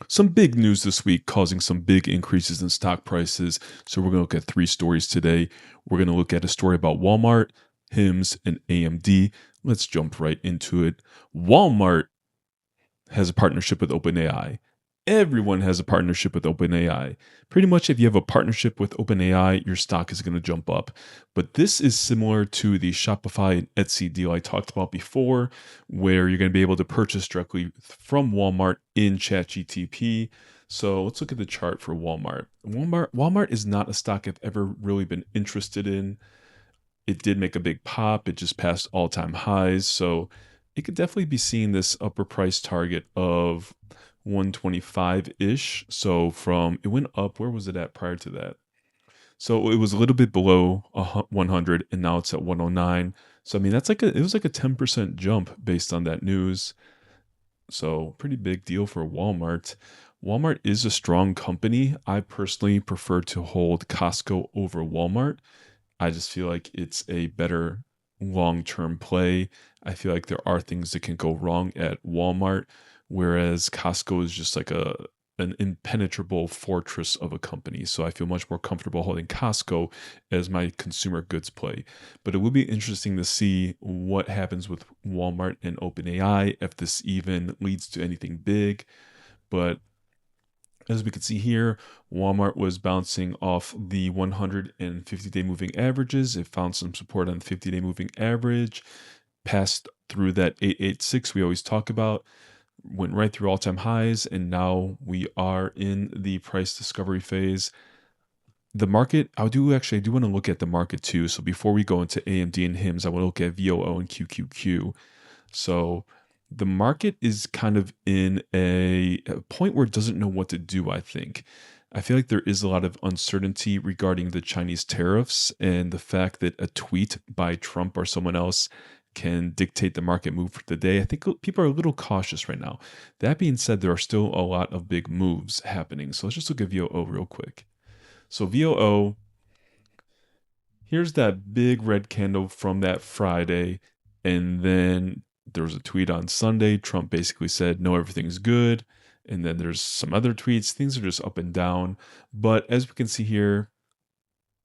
Some big news this week causing some big increases in stock prices. So we're going to look at three stories today. We're going to look at a story about Walmart, HIMS, and AMD. Let's jump right into it. Walmart has a partnership with OpenAI. Everyone has a partnership with OpenAI. Pretty much if you have a partnership with OpenAI, your stock is going to jump up. But this is similar to the Shopify and Etsy deal I talked about before, where you're going to be able to purchase directly from Walmart in ChatGTP. So let's look at the chart for Walmart. Walmart is not a stock I've ever really been interested in. It did make a big pop. It just passed all-time highs. So it could definitely be seeing this upper price target of 125-ish. So it went up, where was it at prior to that? So it was a little bit below 100 and now it's at 109. So I mean, it was like a 10% jump based on that news. So pretty big deal for Walmart. Walmart is a strong company. I personally prefer to hold Costco over Walmart. I just feel like it's a better long-term play. I feel like there are things that can go wrong at Walmart, whereas Costco is just like an impenetrable fortress of a company. So I feel much more comfortable holding Costco as my consumer goods play. But it will be interesting to see what happens with Walmart and OpenAI, if this even leads to anything big. But as we can see here, Walmart was bouncing off the 150-day moving averages. It found some support on the 50-day moving average, passed through that 886 we always talk about, went right through all-time highs, and now we are in the price discovery phase. The market, I do want to look at the market too. So before we go into AMD and HIMS, I want to look at VOO and QQQ. So the market is kind of in a point where it doesn't know what to do, I think. I feel like there is a lot of uncertainty regarding the Chinese tariffs and the fact that a tweet by Trump or someone else can dictate the market move for the day. I think people are a little cautious right now. That being said, there are still a lot of big moves happening. So let's just look at VOO real quick. So VOO, here's that big red candle from that Friday, and then there was a tweet on Sunday. Trump basically said, no, everything's good. And then there's some other tweets. Things are just up and down. But as we can see here,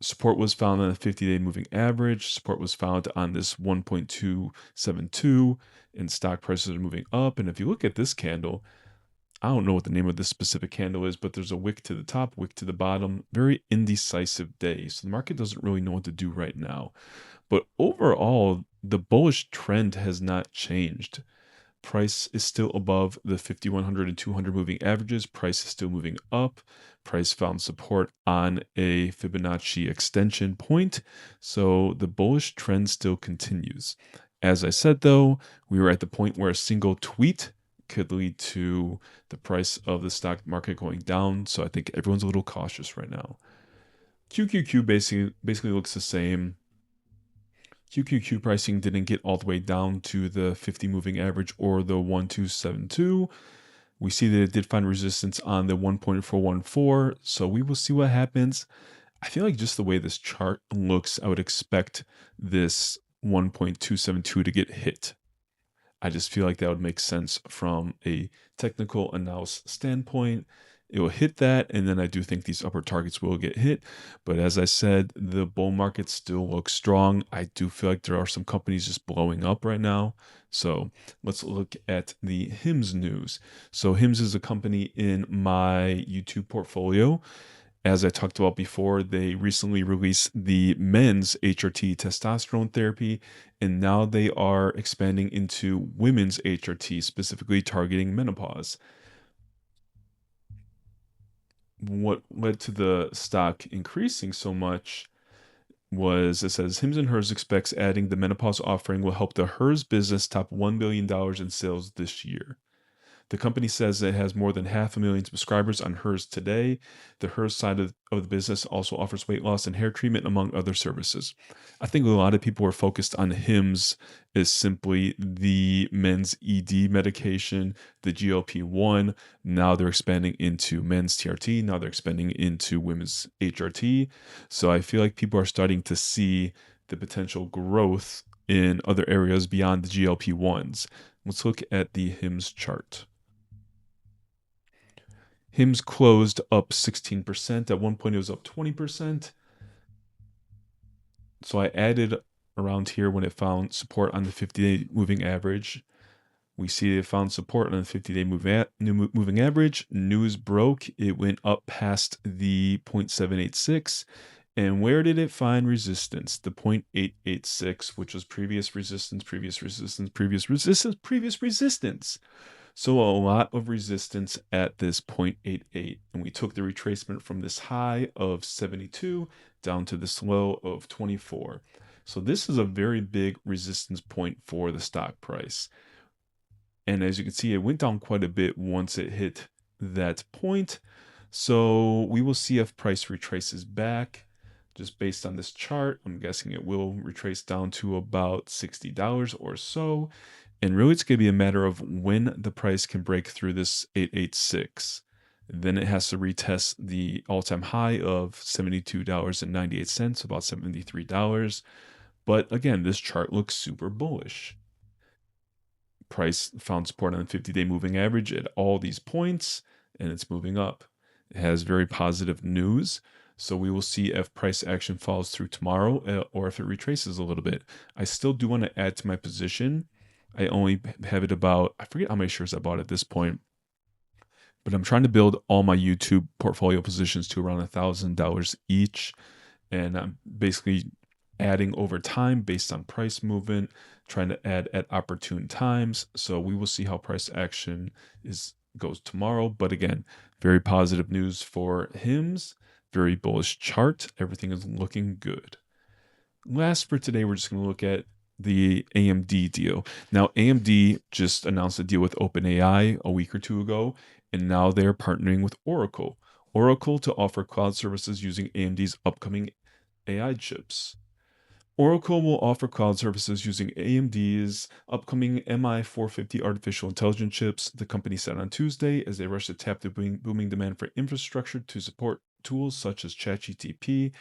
support was found on the 50-day moving average. Support was found on this 1.272, and stock prices are moving up. And if you look at this candle, I don't know what the name of this specific candle is, but there's a wick to the top, wick to the bottom. Very indecisive day. So the market doesn't really know what to do right now. But overall, the bullish trend has not changed. Price is still above the 5100 and 200 moving averages. Price is still moving up. Price found support on a Fibonacci extension point. So the bullish trend still continues. As I said, though, we were at the point where a single tweet could lead to the price of the stock market going down. So I think everyone's a little cautious right now. QQQ basically looks the same. QQQ pricing didn't get all the way down to the 50 moving average or the 1272. We see that it did find resistance on the 1.414. So we will see what happens. I feel like just the way this chart looks, I would expect this 1.272 to get hit. I just feel like that would make sense from a technical analysis standpoint. It will hit that, and then I do think these upper targets will get hit. But as I said, the bull market still looks strong. I do feel like there are some companies just blowing up right now. So let's look at the HIMS news. So HIMS is a company in my YouTube portfolio. As I talked about before, they recently released the men's HRT testosterone therapy, and now they are expanding into women's HRT, specifically targeting menopause. What led to the stock increasing so much was, it says, Hims and Hers expects adding the menopause offering will help the Hers business top $1 billion in sales this year. The company says it has more than 500,000 subscribers on Hers today. The Hers side of the business also offers weight loss and hair treatment, among other services. I think a lot of people are focused on HIMS as simply the men's ED medication, the GLP-1. Now they're expanding into men's TRT. Now they're expanding into women's HRT. So I feel like people are starting to see the potential growth in other areas beyond the GLP-1s. Let's look at the HIMS chart. HIMS closed up 16%. At one point, it was up 20%. So I added around here when it found support on the 50-day moving average. We see it found support on the 50-day moving average. News broke. It went up past the 0.786. And where did it find resistance? The 0.886, which was previous resistance, previous resistance, previous resistance, previous resistance. So a lot of resistance at this 0.88. And we took the retracement from this high of 72 down to this low of 24. So this is a very big resistance point for the stock price. And as you can see, it went down quite a bit once it hit that point. So we will see if price retraces back. Just based on this chart, I'm guessing it will retrace down to about $60 or so. And really, it's going to be a matter of when the price can break through this 886. Then it has to retest the all-time high of $72.98, about $73. But again, this chart looks super bullish. Price found support on the 50-day moving average at all these points, and it's moving up. It has very positive news. So we will see if price action follows through tomorrow or if it retraces a little bit. I still do want to add to my position. I only have it about, I forget how many shares I bought at this point, but I'm trying to build all my YouTube portfolio positions to around $1,000 each. And I'm basically adding over time based on price movement, trying to add at opportune times. So we will see how price action goes tomorrow. But again, very positive news for HIMS, very bullish chart. Everything is looking good. Last for today, we're just going to look at the AMD deal. Now, AMD just announced a deal with OpenAI a week or two ago, and now they're partnering with Oracle to offer cloud services using AMD's upcoming AI chips. Oracle will offer cloud services using AMD's upcoming MI450 artificial intelligence chips, the company said on Tuesday, as they rush to tap the booming demand for infrastructure to support tools such as ChatGPT.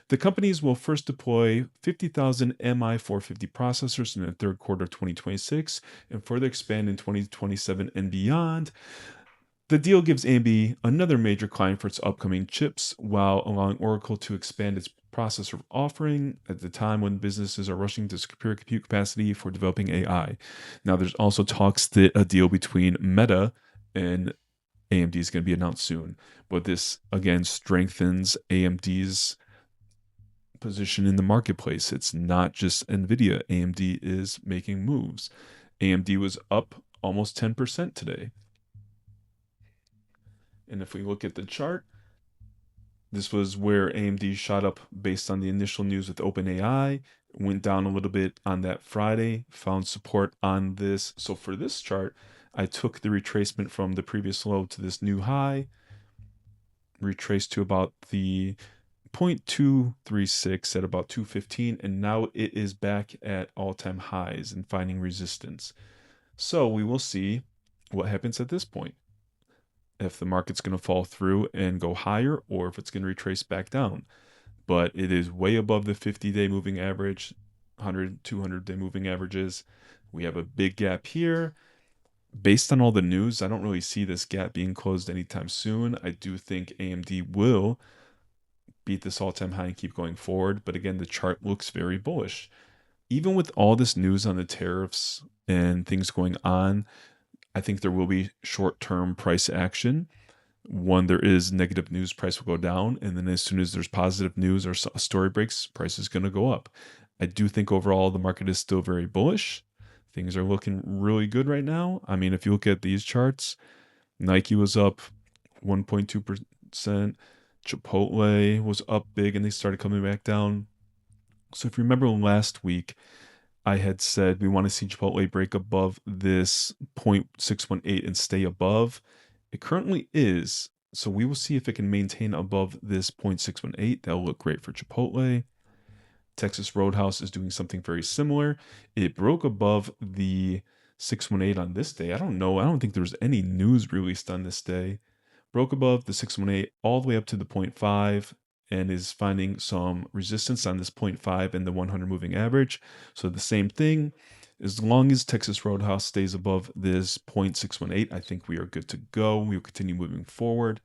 The companies will first deploy 50,000 MI450 processors in the third quarter of 2026 and further expand in 2027 and beyond. The deal gives AMD another major client for its upcoming chips, while allowing Oracle to expand its processor offering at the time when businesses are rushing to secure compute capacity for developing AI. Now, there's also talks that a deal between Meta and AMD is going to be announced soon, but this again strengthens AMD's position in the marketplace. It's not just Nvidia. AMD is making moves. AMD was up almost 10% today. And if we look at the chart, this was where AMD shot up based on the initial news with OpenAI, went down a little bit on that Friday, found support on this. So for this chart, I took the retracement from the previous low to this new high, retraced to about the 0.236 at about 215, and now it is back at all-time highs and finding resistance. So we will see what happens at this point. If the market's going to fall through and go higher, or if it's going to retrace back down. But it is way above the 50-day moving average, 100, 200-day moving averages. We have a big gap here. Based on all the news, I don't really see this gap being closed anytime soon. I do think AMD will beat this all-time high and keep going forward. But again, the chart looks very bullish. Even with all this news on the tariffs and things going on, I think there will be short-term price action. When there is negative news, price will go down. And then as soon as there's positive news or a story breaks, price is going to go up. I do think overall the market is still very bullish. Things are looking really good right now. I mean, if you look at these charts, Nike was up 1.2%. Chipotle was up big and they started coming back down. So if you remember last week, I had said we want to see Chipotle break above this 0.618 and stay above. It currently is. So we will see if it can maintain above this 0.618. That'll look great for Chipotle. Texas Roadhouse is doing something very similar. It broke above the 618 on this day. I don't know. I don't think there was any news released on this day. Broke above the 618 all the way up to the 0.5 and is finding some resistance on this 0.5 and the 100 moving average. So the same thing. As long as Texas Roadhouse stays above this 0.618, I think we are good to go. We will continue moving forward.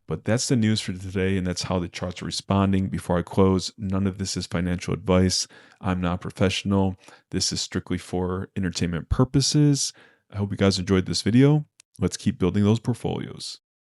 But that's the news for today, and that's how the charts are responding. Before I close, none of this is financial advice. I'm not professional. This is strictly for entertainment purposes. I hope you guys enjoyed this video. Let's keep building those portfolios.